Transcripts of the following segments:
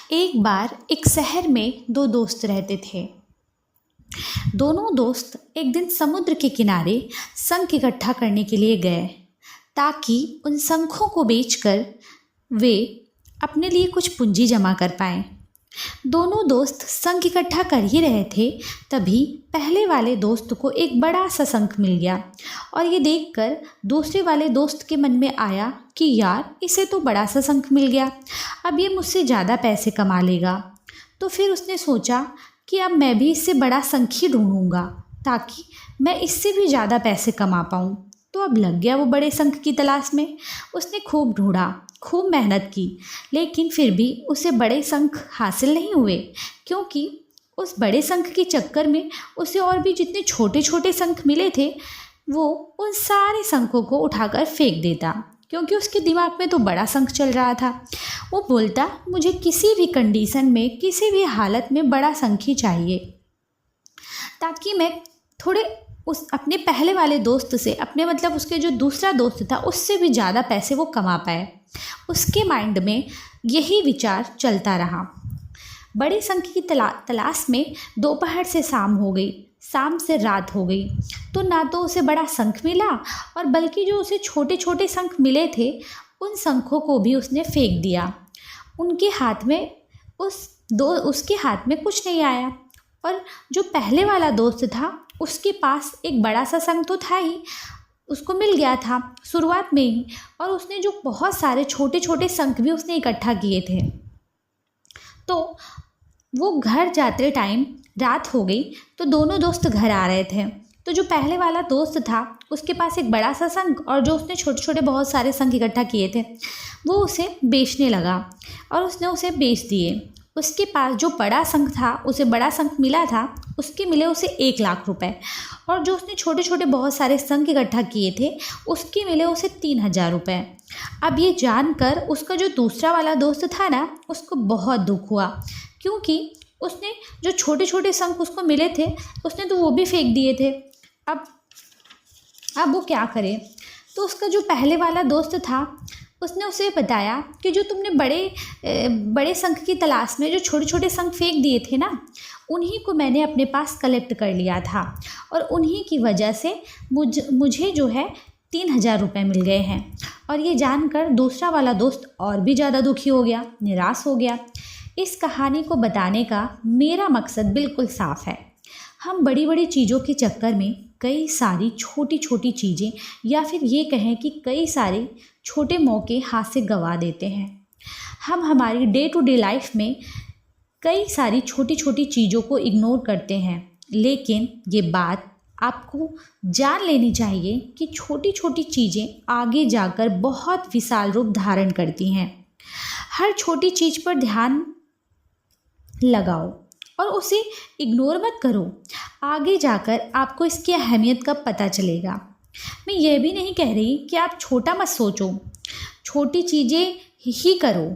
एक बार एक शहर में दो दोस्त रहते थे। दोनों दोस्त एक दिन समुद्र के किनारे शंख इकट्ठा करने के लिए गए ताकि उन शंखों को बेचकर वे अपने लिए कुछ पूंजी जमा कर पाएं। दोनों दोस्त शंख इकट्ठा कर ही रहे थे, तभी पहले वाले दोस्त को एक बड़ा सा शंख मिल गया और ये देखकर दूसरे वाले दोस्त के मन में आया कि यार, इसे तो बड़ा सा शंख मिल गया, अब ये मुझसे ज़्यादा पैसे कमा लेगा। तो फिर उसने सोचा कि अब मैं भी इससे बड़ा शंख ही ढूंढूंगा ताकि मैं इससे भी ज़्यादा पैसे कमा पाऊँ। तो अब लग गया वो बड़े शंख की तलाश में। उसने खूब ढूंढा, खूब मेहनत की, लेकिन फिर भी उसे बड़े शंख हासिल नहीं हुए, क्योंकि उस बड़े शंख के चक्कर में उसे और भी जितने छोटे छोटे शंख मिले थे वो उन सारे शंखों को उठाकर फेंक देता, क्योंकि उसके दिमाग में तो बड़ा शंख चल रहा था। वो बोलता, मुझे किसी भी कंडीशन में, किसी भी हालत में बड़ा शंख ही चाहिए ताकि मैं थोड़े उस अपने पहले वाले दोस्त से, अपने मतलब उसके जो दूसरा दोस्त था, उससे भी ज़्यादा पैसे वो कमा पाए। उसके माइंड में यही विचार चलता रहा। बड़े शंख की तलाश में दोपहर से शाम हो गई, शाम से रात हो गई, तो ना तो उसे बड़ा शंख मिला और बल्कि जो उसे छोटे छोटे शंख मिले थे उन शंखों को भी उसने फेंक दिया। उसके हाथ में कुछ नहीं आया। और जो पहले वाला दोस्त था उसके पास एक बड़ा सा शंख तो था ही, उसको मिल गया था शुरुआत में ही, और उसने जो बहुत सारे छोटे छोटे शंख भी उसने इकट्ठा किए थे। तो वो घर जाते टाइम रात हो गई, तो दोनों दोस्त घर आ रहे थे। तो जो पहले वाला दोस्त था उसके पास एक बड़ा सा शंख और जो उसने छोटे छोटे बहुत सारे शंख इकट्ठा किए थे वो उसे बेचने लगा और उसने उसे बेच दिए। उसके पास जो बड़ा शंख था, उसे बड़ा शंख मिला था, उसके मिले उसे 1,00,000 रुपए, और जो उसने छोटे छोटे बहुत सारे शंख इकट्ठा किए थे उसके मिले उसे 3,000 रुपये। अब ये जानकर उसका जो दूसरा वाला दोस्त था ना, उसको बहुत दुख हुआ, क्योंकि उसने जो छोटे छोटे शंख उसको मिले थे उसने तो वो भी फेंक दिए थे। अब वो क्या करे। तो उसका जो पहले वाला दोस्त था उसने उसे बताया कि जो तुमने बड़े शंख की तलाश में जो छोटे छोटे शंख फेंक दिए थे ना, उन्हीं को मैंने अपने पास कलेक्ट कर लिया था और उन्हीं की वजह से मुझे जो है 3,000 रुपये मिल गए हैं। और ये जानकर दूसरा वाला दोस्त और भी ज़्यादा दुखी हो गया, निराश हो गया। इस कहानी को बताने का मेरा मकसद बिल्कुल साफ है। हम बड़ी बड़ी चीज़ों के चक्कर में कई सारी छोटी छोटी चीज़ें, या फिर ये कहें कि कई सारे छोटे मौके हाथ से गंवा देते हैं। हम हमारी डे टू डे लाइफ में कई सारी छोटी छोटी चीज़ों को इग्नोर करते हैं, लेकिन ये बात आपको जान लेनी चाहिए कि छोटी छोटी चीज़ें आगे जाकर बहुत विशाल रूप धारण करती हैं। हर छोटी चीज़ पर ध्यान लगाओ और उसे इग्नोर मत करो। आगे जाकर आपको इसकी अहमियत का पता चलेगा। मैं ये भी नहीं कह रही कि आप छोटा मत सोचो, छोटी चीज़ें ही करो।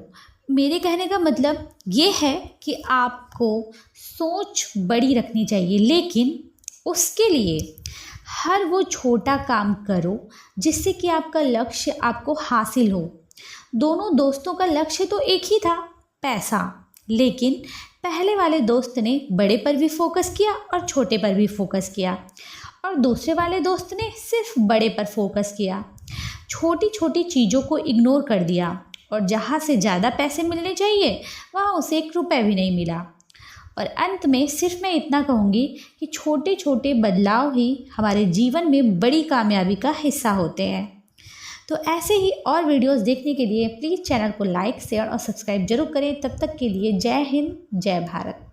मेरे कहने का मतलब ये है कि आपको सोच बड़ी रखनी चाहिए, लेकिन उसके लिए हर वो छोटा काम करो जिससे कि आपका लक्ष्य आपको हासिल हो। दोनों दोस्तों का लक्ष्य तो एक ही था, पैसा, लेकिन पहले वाले दोस्त ने बड़े पर भी फोकस किया और छोटे पर भी फोकस किया, और दूसरे वाले दोस्त ने सिर्फ बड़े पर फोकस किया। छोटी छोटी चीज़ों को इग्नोर कर दिया और जहाँ से ज़्यादा पैसे मिलने चाहिए वहाँ उसे 1 रुपये भी नहीं मिला। और अंत में सिर्फ मैं इतना कहूँगी कि छोटे छोटे बदलाव ही हमारे जीवन में बड़ी कामयाबी का हिस्सा होते हैं। तो ऐसे ही और वीडियोस देखने के लिए प्लीज़ चैनल को लाइक, शेयर और सब्सक्राइब जरूर करें। तब तक के लिए जय हिंद, जय भारत।